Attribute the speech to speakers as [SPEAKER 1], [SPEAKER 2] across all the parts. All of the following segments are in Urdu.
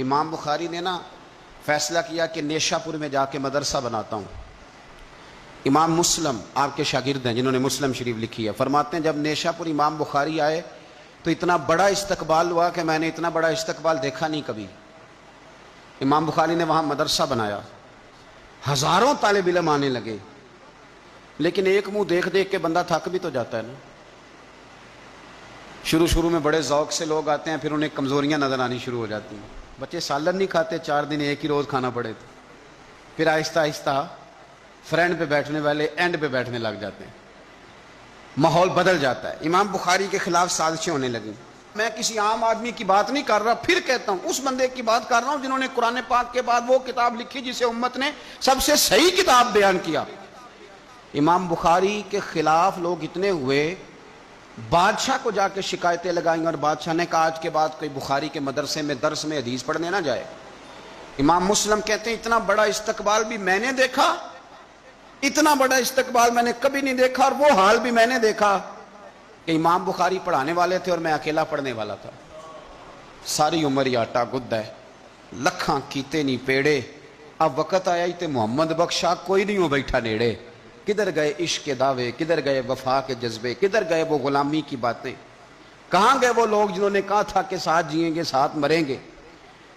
[SPEAKER 1] امام بخاری نے نا فیصلہ کیا کہ نیشا پور میں جا کے مدرسہ بناتا ہوں۔ امام مسلم آپ کے شاگرد ہیں جنہوں نے مسلم شریف لکھی ہے، فرماتے ہیں جب نیشا پور امام بخاری آئے تو اتنا بڑا استقبال ہوا کہ میں نے اتنا بڑا استقبال دیکھا نہیں کبھی۔ امام بخاری نے وہاں مدرسہ بنایا، ہزاروں طالب علم آنے لگے، لیکن ایک منہ دیکھ دیکھ کے بندہ تھک بھی تو جاتا ہے نا۔ شروع میں بڑے ذوق سے لوگ آتے ہیں، پھر انہیں کمزوریاں نظر آنی شروع ہو جاتی ہیں۔ بچے سالن نہیں کھاتے، 4 دن ایک ہی روز کھانا پڑے تو پھر آہستہ آہستہ فرینڈ پہ بیٹھنے والے اینڈ پہ بیٹھنے لگ جاتے ہیں، ماحول بدل جاتا ہے۔ امام بخاری کے خلاف سازشیں ہونے لگیں۔ میں کسی عام آدمی کی بات نہیں کر رہا، پھر کہتا ہوں اس بندے کی بات کر رہا ہوں جنہوں نے قرآن پاک کے بعد وہ کتاب لکھی جسے امت نے سب سے صحیح کتاب بیان کیا۔ امام بخاری کے خلاف لوگ اتنے ہوئے، بادشاہ کو جا کے شکایتیں لگائیں، اور بادشاہ نے کہا آج کے بعد کوئی بخاری کے مدرسے میں درس میں حدیث پڑھنے نہ جائے۔ امام مسلم کہتے ہیں اتنا بڑا استقبال بھی میں نے دیکھا، اتنا بڑا استقبال میں نے کبھی نہیں دیکھا، اور وہ حال بھی میں نے دیکھا کہ امام بخاری پڑھانے والے تھے اور میں اکیلا پڑھنے والا تھا۔ ساری عمر ہی آٹا گد ہے، لکھاں کیتے نہیں پیڑے، اب وقت آیا ہی تے محمد بخشا کوئی نہیں ہو بیٹھا نیڑے۔ کدھر گئے عشق کے دعوے، کدھر گئے وفا کے جذبے، کدھر گئے وہ غلامی کی باتیں، کہاں گئے وہ لوگ جنہوں نے کہا تھا کہ ساتھ جئیں گے ساتھ مریں گے،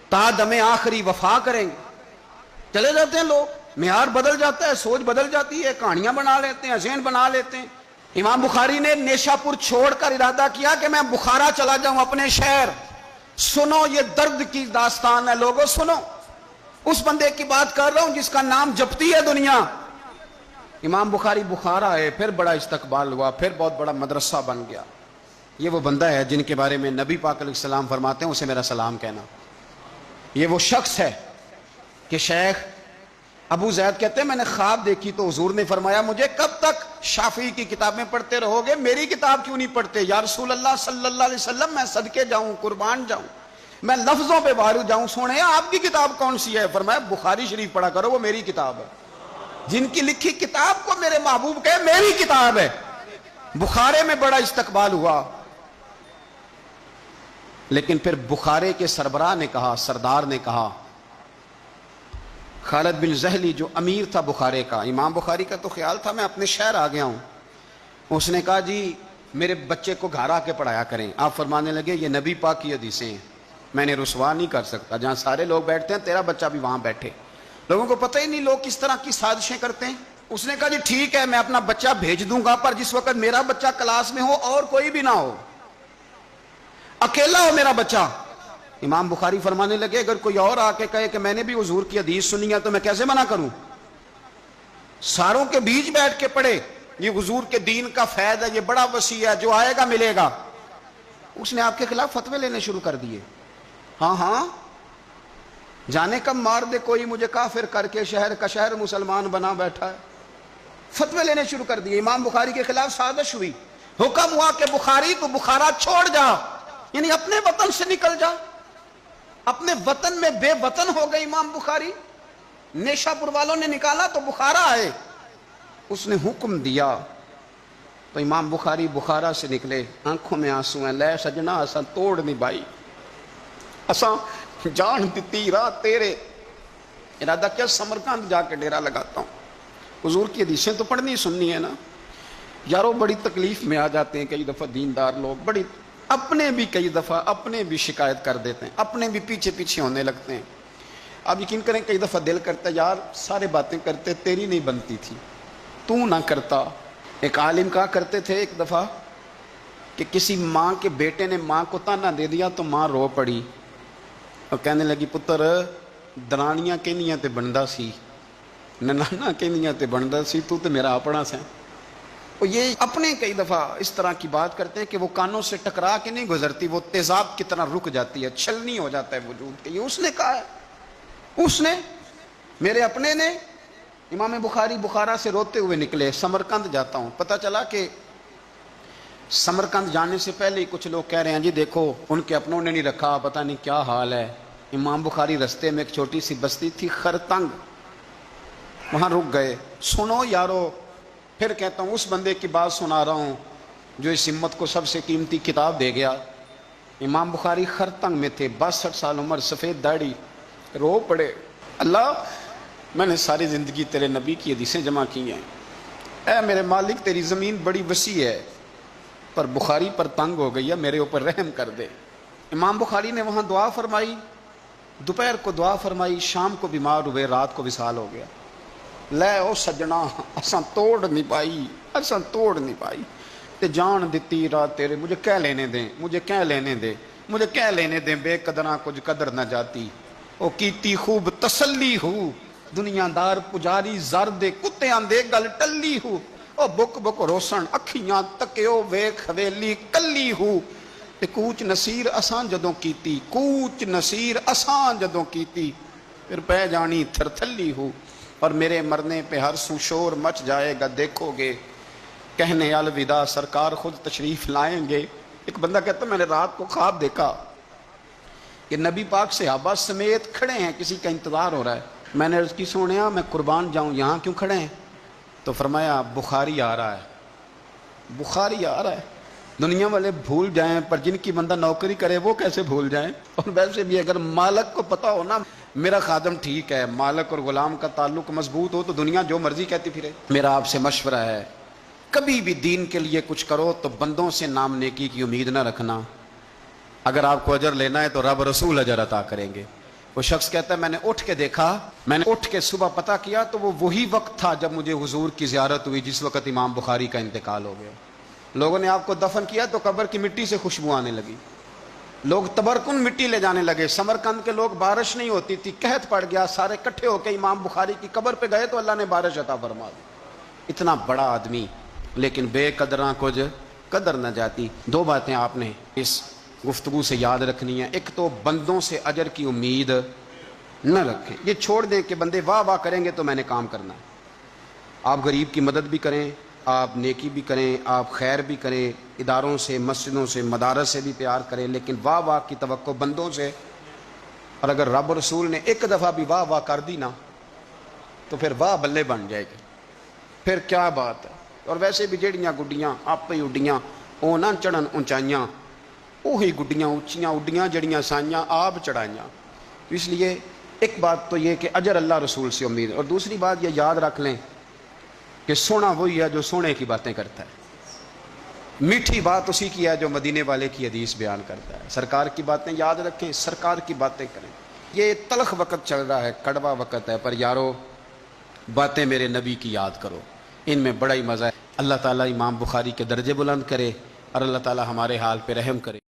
[SPEAKER 1] تا دم آخری وفا کریں گے۔ چلے جاتے ہیں لوگ، معیار بدل جاتا ہے، سوچ بدل جاتی ہے، کہانیاں بنا لیتے ہیں، ذہن بنا لیتے ہیں۔ امام بخاری نے نیشا پور چھوڑ کر ارادہ کیا کہ میں بخارا چلا جاؤں، اپنے شہر۔ سنو یہ درد کی داستان ہے لوگوں، سنو، اس بندے کی بات کر رہا ہوں جس کا نام جپتی ہے دنیا۔ امام بخاری بخارا ہے، پھر بڑا استقبال ہوا، پھر بہت بڑا مدرسہ بن گیا۔ یہ وہ بندہ ہے جن کے بارے میں نبی پاک علیہ السلام فرماتے ہیں اسے میرا سلام کہنا۔ یہ وہ شخص ہے کہ شیخ ابو زید کہتے ہیں میں نے خواب دیکھی تو حضور نے فرمایا مجھے کب تک شافعی کی کتابیں پڑھتے رہو گے، میری کتاب کیوں نہیں پڑھتے؟ یا رسول اللہ صلی اللہ علیہ وسلم میں صدقے جاؤں، قربان جاؤں، میں لفظوں پہ بارو جاؤں، سونے آپ کی کتاب کون سی ہے؟ فرمایا بخاری شریف پڑھا کرو، وہ میری کتاب ہے۔ جن کی لکھی کتاب کو میرے محبوب کہے میری کتاب ہے۔ بخارے میں بڑا استقبال ہوا، لیکن پھر بخارے کے سربراہ نے کہا، سردار نے کہا، خالد بن زہلی جو امیر تھا بخارے کا، امام بخاری کا تو خیال تھا میں اپنے شہر آ گیا ہوں، اس نے کہا جی میرے بچے کو گھر آ کے پڑھایا کریں۔ آپ فرمانے لگے یہ نبی پاک کی حدیثیں ہیں، میں نے رسوا نہیں کر سکتا، جہاں سارے لوگ بیٹھتے ہیں تیرا بچہ بھی وہاں بیٹھے۔ لوگوں کو پتہ ہی نہیں لوگ کس طرح کی سازشیں کرتے ہیں۔ اس نے کہا جی ٹھیک ہے میں اپنا بچہ بھیج دوں گا، پر جس وقت میرا بچہ کلاس میں ہو اور کوئی بھی نہ ہو، اکیلا ہو میرا بچہ۔ امام بخاری فرمانے لگے اگر کوئی اور آ کے کہے کہ میں نے بھی حضور کی حدیث سنی ہے تو میں کیسے منع کروں؟ ساروں کے بیچ بیٹھ کے پڑھے، یہ حضور کے دین کا فیض ہے، یہ بڑا وسیع ہے، جو آئے گا ملے گا۔ اس نے آپ کے خلاف فتوے لینے شروع کر دیے۔ ہاں جانے کب مار دے کوئی مجھے کافر کر کے، شہر کا شہر مسلمان بنا بیٹھا ہے۔ فتوے لینے شروع کر دیے، امام بخاری کے خلاف سازش ہوئی، حکم ہوا کہ بخاری تو بخارا چھوڑ جا، یعنی اپنے وطن سے نکل جا۔ اپنے وطن میں بے وطن ہو گئے امام بخاری، نیشا پور والوں نے نکالا تو بخارا آئے، اس نے حکم دیا تو امام بخاری بخارا سے نکلے، آنکھوں میں آنسو ہیں، لے سجنا اساں توڑ نہیں بائی، اساں جان دیتی رات تیرے، ارادہ کیا سمرقند جا کے ڈیرا لگاتا ہوں۔ حضور کی حدیثیں تو پڑھنی سننی ہے نا یارو، بڑی تکلیف میں آ جاتے ہیں کئی دفعہ دیندار لوگ، بڑی اپنے بھی کئی دفعہ اپنے بھی شکایت کر دیتے ہیں، اپنے بھی پیچھے ہونے لگتے ہیں۔ آپ یقین کریں کئی دفعہ دل کرتا ہے یار سارے باتیں کرتے تیری نہیں بنتی تھی، تو نہ کرتا۔ ایک عالم کہا کرتے تھے ایک دفعہ کہ کسی ماں کے بیٹے نے ماں کو تانا دے دیا تو ماں رو پڑی اور کہنے لگی پتر درانیاں کہنیاں تے بندا سی، ننانا کہنیاں تے بندا سی، تو تے میرا اپنا سا۔ اور یہ اپنے کئی دفعہ اس طرح کی بات کرتے ہیں کہ وہ کانوں سے ٹکرا کے نہیں گزرتی، وہ تیزاب کی طرح رک جاتی ہے، چھلنی ہو جاتا ہے وجود کے۔ یہ اس نے کہا ہے، اس نے، میرے اپنے نے۔ امام بخاری بخارا سے روتے ہوئے نکلے، سمرقند جاتا ہوں۔ پتہ چلا کہ سمرقند جانے سے پہلے ہی کچھ لوگ کہہ رہے ہیں جی دیکھو ان کے اپنوں نے نہیں رکھا، پتہ نہیں کیا حال ہے۔ امام بخاری رستے میں ایک چھوٹی سی بستی تھی خرتنگ، وہاں رک گئے۔ سنو یارو، پھر کہتا ہوں اس بندے کی بات سنا رہا ہوں جو اس امت کو سب سے قیمتی کتاب دے گیا، امام بخاری خرطنگ میں تھے، 62 سال عمر، سفید داڑھی، رو پڑے، اللہ میں نے ساری زندگی تیرے نبی کی حدیثیں جمع کی ہیں، اے میرے مالک تیری زمین بڑی وسیع ہے پر بخاری پر تنگ ہو گئی ہے، میرے اوپر رحم کر دے۔ امام بخاری نے وہاں دعا فرمائی، دوپہر کو دعا فرمائی، شام کو بیمار ہوئے، رات کو وصال ہو گیا۔ لے او سجنا اساں توڑ نہیں پائی، اساں توڑ نہیں پائی تے جان دتی رات تیرے، مجھے کہہ لینے دیں، مجھے کہہ لینے دیں، مجھے کہہ لینے دیں، بے قدراں کچھ قدر نہ جاتی، او کیتی خوب تسلی ہو، دنیا دار پجاری زرد کتے آندے گل ٹلی ہو، او بک بک روسن اکھیاں تکیو ویکھ حویلی کلی ہو، تے کوچ نصیر اسان جدوں کیتی، کوچ نصیر اسان جدوں کیتی، پھر پہ جانی تھر تھلی ہو، اور میرے مرنے پہ ہر سو شور مچ جائے گا، دیکھو گے کہنے الوداع سرکار خود تشریف لائیں گے۔ ایک بندہ کہتا میں نے رات کو خواب دیکھا کہ نبی پاک صحابہ سمیت کھڑے ہیں، کسی کا انتظار ہو رہا ہے، میں نے عرض کی سونیا میں قربان جاؤں، یہاں کیوں کھڑے ہیں؟ تو فرمایا بخاری آ رہا ہے، بخاری آ رہا ہے۔ دنیا والے بھول جائیں پر جن کی بندہ نوکری کرے وہ کیسے بھول جائیں؟ اور ویسے بھی اگر مالک کو پتا ہو نا میرا خادم ٹھیک ہے، مالک اور غلام کا تعلق مضبوط ہو تو دنیا جو مرضی کہتی پھرے۔ میرا آپ سے مشورہ ہے کبھی بھی دین کے لیے کچھ کرو تو بندوں سے نام نیکی کی امید نہ رکھنا، اگر آپ کو اجر لینا ہے تو رب رسول اجر عطا کریں گے۔ وہ شخص کہتا ہے میں نے اٹھ کے دیکھا، میں نے اٹھ کے صبح پتہ کیا تو وہ وہی وقت تھا جب مجھے حضور کی زیارت ہوئی جس وقت امام بخاری کا انتقال ہو گیا۔ لوگوں نے آپ کو دفن کیا تو قبر کی مٹی سے خوشبو آنے لگی، لوگ تبرکن مٹی لے جانے لگے، سمرقند کے لوگ بارش نہیں ہوتی تھی، قحط پڑ گیا، سارے کٹھے ہو کے امام بخاری کی قبر پہ گئے تو اللہ نے بارش عطا فرما دی۔ اتنا بڑا آدمی لیکن بے قدراں کچھ قدر نہ جاتی۔ دو باتیں آپ نے اس گفتگو سے یاد رکھنی ہیں، ایک تو بندوں سے اجر کی امید نہ رکھیں، یہ چھوڑ دیں کہ بندے واہ واہ کریں گے تو میں نے کام کرنا ہے۔ آپ غریب کی مدد بھی کریں، آپ نیکی بھی کریں، آپ خیر بھی کریں، اداروں سے، مسجدوں سے، مدارس سے بھی پیار کریں، لیکن واہ واہ کی توقع بندوں سے، اور اگر رب رسول نے ایک دفعہ بھی واہ واہ کر دی نا تو پھر واہ بلے بن جائے گی، پھر کیا بات ہے۔ اور ویسے بھی جیڑیاں گڈیاں آپ ہی اڈیاں او نہ چڑھن اونچائیاں، وہی گڈیاں اونچیاں اڈیاں جڑیاں سائیاں آپ چڑھائیاں۔ اس لیے ایک بات تو یہ کہ اجر اللہ رسول سے امید، اور دوسری بات یہ یاد رکھ لیں کہ سونا وہی ہے جو سونے کی باتیں کرتا ہے، میٹھی بات اسی کی ہے جو مدینے والے کی حدیث بیان کرتا ہے۔ سرکار کی باتیں یاد رکھیں، سرکار کی باتیں کریں۔ یہ تلخ وقت چل رہا ہے، کڑوا وقت ہے، پر یارو باتیں میرے نبی کی یاد کرو، ان میں بڑا ہی مزہ ہے۔ اللہ تعالیٰ امام بخاری کے درجے بلند کرے اور اللہ تعالیٰ ہمارے حال پہ رحم کرے۔